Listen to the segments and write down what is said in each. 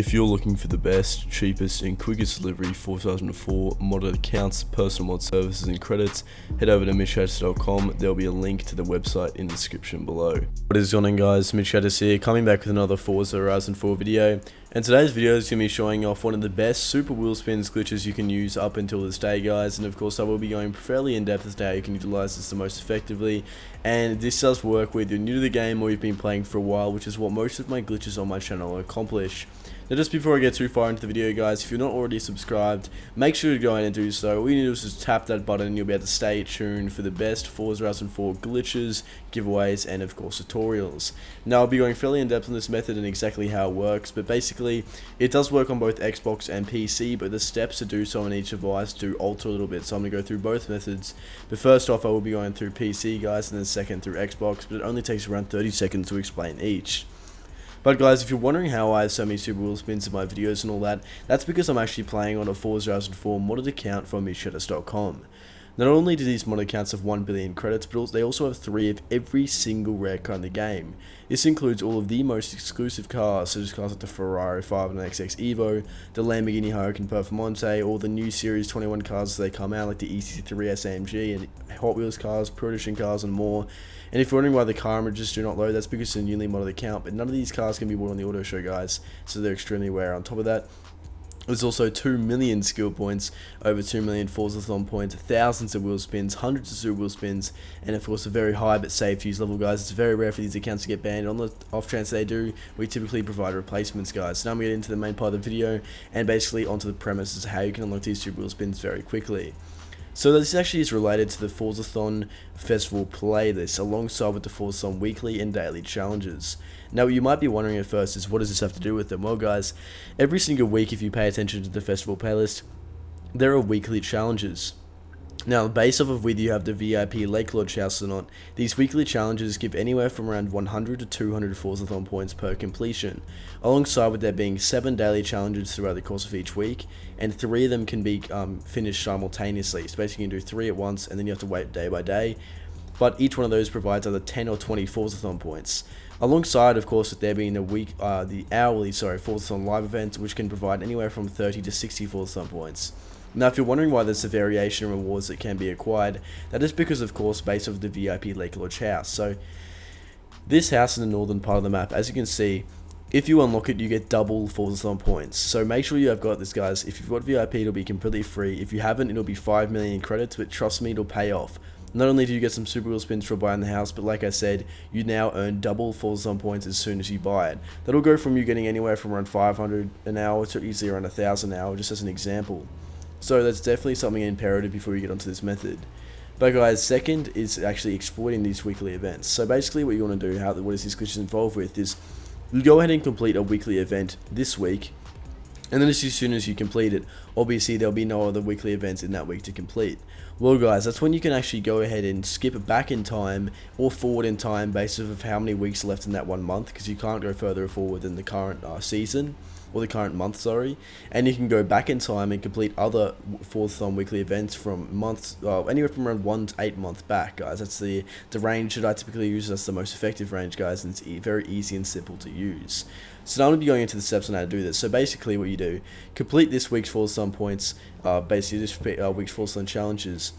If you're looking for the best, cheapest and quickest delivery for 2004 modded accounts, personal mod services and credits, head over to MitchCactus.com. There'll be a link to the website in the description below. What is going on, guys? MitchCactus here, coming back with another Forza Horizon 4 video. And today's video is going to be showing off one of the best super Wheelspins glitches you can use up until this day, guys. And of course I will be going fairly in depth as to how you can utilize this the most effectively. And this does work whether you're new to the game or you've been playing for a while, which is what most of my glitches on my channel accomplish. Now, just before I get too far into the video, guys, if you're not already subscribed, make sure to go ahead and do so. All you need to do is just tap that button and you'll be able to stay tuned for the best Forza Horizon 4 glitches, giveaways, and of course tutorials. Now, I'll be going fairly in depth on this method and exactly how it works, but basically it does work on both Xbox and PC, but the steps to do so on each device do alter a little bit, so I'm going to go through both methods. But first off, I will be going through PC, guys, and then second through Xbox, but it only takes around 30 seconds to explain each. But guys, if you're wondering how I have so many super Wheelspins in my videos and all that, that's because I'm actually playing on a Forza Horizon 4 modded account from MitchCactus.com. Not only do these modded accounts have 1 billion credits, but they also have 3 of every single rare car in the game. This includes all of the most exclusive cars, such as cars like the Ferrari 596 Evo, the Lamborghini Huracan Performante, all the new Series 21 cars as they come out, like the EC3 SAMG, and Hot Wheels cars, Pro Edition cars, and more. And if you're wondering why the car images do not load, that's because it's a newly modded account, but none of these cars can be bought on the auto show, guys, so they're extremely rare. On top of that, there's also 2 million skill points, over 2 million Forza-thon points, thousands of Wheelspins, hundreds of super Wheelspins, and of course a very high but safe to use level, guys. It's very rare for these accounts to get banned. On the off chance they do, we typically provide replacements, guys. So now I'm going to get into the main part of the video and basically onto the premise as to how you can unlock these super Wheelspins very quickly. So this actually is related to the Forza-thon Festival playlist, alongside with the Forza-thon weekly and daily challenges. Now, what you might be wondering at first is, what does this have to do with them? Well, guys, every single week, if you pay attention to the festival playlist, there are weekly challenges. Now, based off of whether you have the VIP Lake Lodge house or not, these weekly challenges give anywhere from around 100 to 200 Forza-thon points per completion, alongside with there being 7 daily challenges throughout the course of each week, and 3 of them can be finished simultaneously. So basically you can do 3 at once, and then you have to wait day by day, but each one of those provides either 10 or 20 Forza-thon points. Alongside, of course, with there being the hourly Forza-thon live events, which can provide anywhere from 30 to 60 Forza-thon points. Now, if you're wondering why there's a variation in rewards that can be acquired, that is because, of course, based off the VIP Lake Lodge house. So, this house in the northern part of the map, as you can see, if you unlock it, you get double Forza-thon points. So make sure you have got this, guys. If you've got VIP, it'll be completely free. If you haven't, it'll be 5 million credits, but trust me, it'll pay off. Not only do you get some super Wheelspins for buying the house, but like I said, you now earn double Forza-thon points as soon as you buy it. That'll go from you getting anywhere from around 500 an hour to easily around 1,000 an hour, just as an example. So that's definitely something imperative before you get onto this method. But guys, second is actually exploiting these weekly events. So basically what you want to do, what is this glitch involved with, is you go ahead and complete a weekly event this week, and then as soon as you complete it, obviously there'll be no other weekly events in that week to complete. Well, guys, that's when you can actually go ahead and skip back in time or forward in time based off of how many weeks left in that 1 month, because you can't go further forward than the current season, or the current month, sorry. And you can go back in time and complete other Forza-thon weekly events from months, anywhere from around 1 to 8 months back, guys. That's the range that I typically use. That's the most effective range, guys, and it's very easy and simple to use. So now I'm going to be going into the steps on how to do this. So basically what you do, complete this week's Forza-thon points, basically this week's Forza-thon challenges.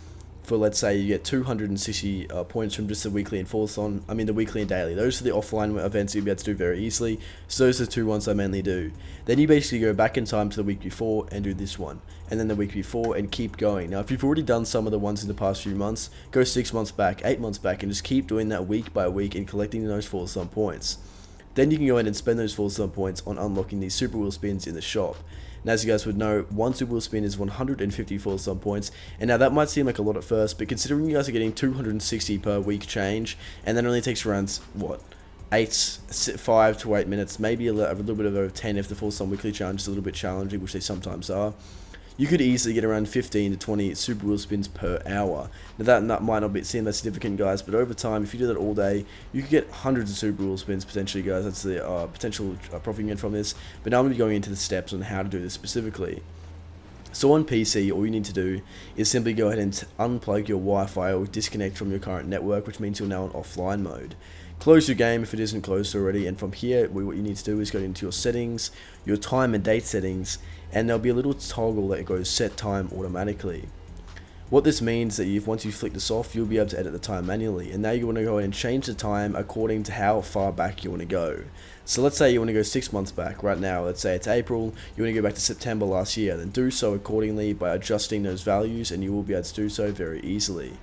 For, let's say, you get 260 points from just the weekly and the weekly and daily. Those are the offline events you'll be able to do very easily. So those are the 2 ones I mainly do. Then you basically go back in time to the week before and do this one, and then the week before, and keep going. Now, if you've already done some of the ones in the past few months, go 6 months back, 8 months back, and just keep doing that week by week and collecting those Forza-thon points. Then you can go ahead and spend those Forza-thon points on unlocking these super Wheelspins in the shop. Now, as you guys would know, 1 super Wheelspin is 150 Forza-thon points, and now that might seem like a lot at first, but considering you guys are getting 260 per week change, and that only takes around, 5 to 8 minutes, maybe a little bit over 10 if the Forza-thon weekly challenge is a little bit challenging, which they sometimes are. You could easily get around 15 to 20 super Wheelspins per hour. Now that might not seem that significant, guys, but over time, if you do that all day, you could get hundreds of super Wheelspins potentially, guys. That's the potential profit you get from this. But now I'm going to be going into the steps on how to do this specifically. So on PC, all you need to do is simply go ahead and unplug your Wi-Fi or disconnect from your current network, which means you're now in offline mode. close your game if it isn't closed already, and from here what you need to do is go into your settings, your time and date settings, and there'll be a little toggle that goes set time automatically. What this means that once you flick this off, you'll be able to edit the time manually, and now you want to go ahead and change the time according to how far back you want to go. So let's say you want to go 6 months back. Right now, let's say it's April, you want to go back to September last year, then do so accordingly by adjusting those values, and you will be able to do so very easily.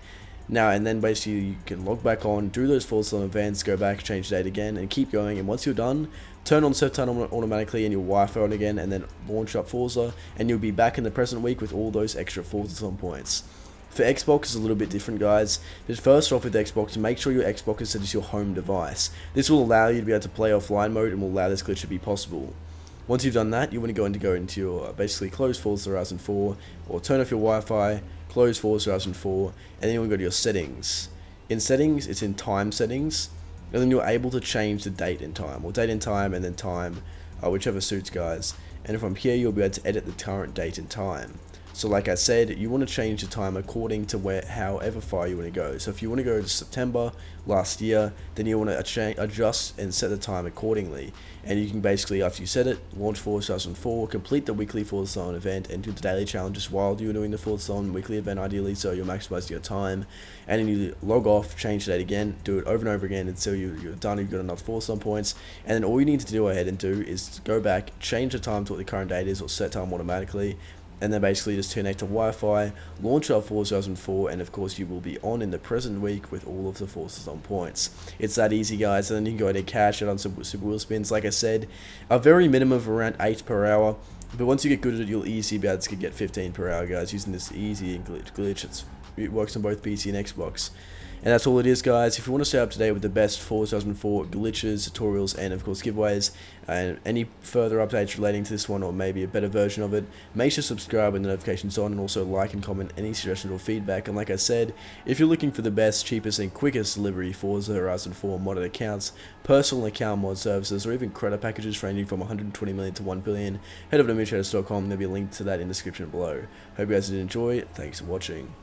Now, and then basically you can log back on, do those Forza events, go back, change the date again, and keep going. And once you're done, turn on set time automatically and your Wi-Fi on again, and then launch up Forza, and you'll be back in the present week with all those extra Forza points. For Xbox, it's a little bit different, guys. But first off, with Xbox, make sure your Xbox is set as your home device. This will allow you to be able to play offline mode and will allow this glitch to be possible. Once you've done that, you want to go into your basically close Forza 2004, or turn off your Wi-Fi, close Forza 2004, and then you want to go to your settings. In settings, it's in time settings, and then you're able to change the date and time, or date and time, and then time, whichever suits, guys. And from here, you'll be able to edit the current date and time. So like I said, you want to change the time according to however far you want to go. So if you want to go to September last year, then you want to adjust and set the time accordingly. And you can basically, after you set it, launch Forza 2004, complete the weekly Forza event, and do the daily challenges while you're doing the Forza weekly event ideally, so you're maximizing your time. And then you log off, change the date again, do it over and over again until you're done, you've got enough Forza points. And then all you need to go ahead and do is go back, change the time to what the current date is, or set time automatically, and then basically just connect to Wi-Fi, launch up Forza 2004, and of course you will be on in the present week with all of the Forzas on points. It's that easy, guys, and then you can go ahead and cash it on some Wheelspins. Like I said, a very minimum of around 8 per hour, but once you get good at it, you'll easily be able to get 15 per hour, guys, using this easy glitch. It works on both PC and Xbox. And that's all it is, guys. If you want to stay up to date with the best Forza 2004 glitches, tutorials, and of course giveaways, and any further updates relating to this one, or maybe a better version of it, make sure to subscribe with the notifications on, and also like and comment any suggestions or feedback. And like I said, if you're looking for the best, cheapest, and quickest delivery Forza Horizon 4 modded accounts, personal account mod services, or even credit packages ranging from 120 million to 1 billion, head over to MitchCactusYT.com. There'll be a link to that in the description below. Hope you guys did enjoy. Thanks for watching.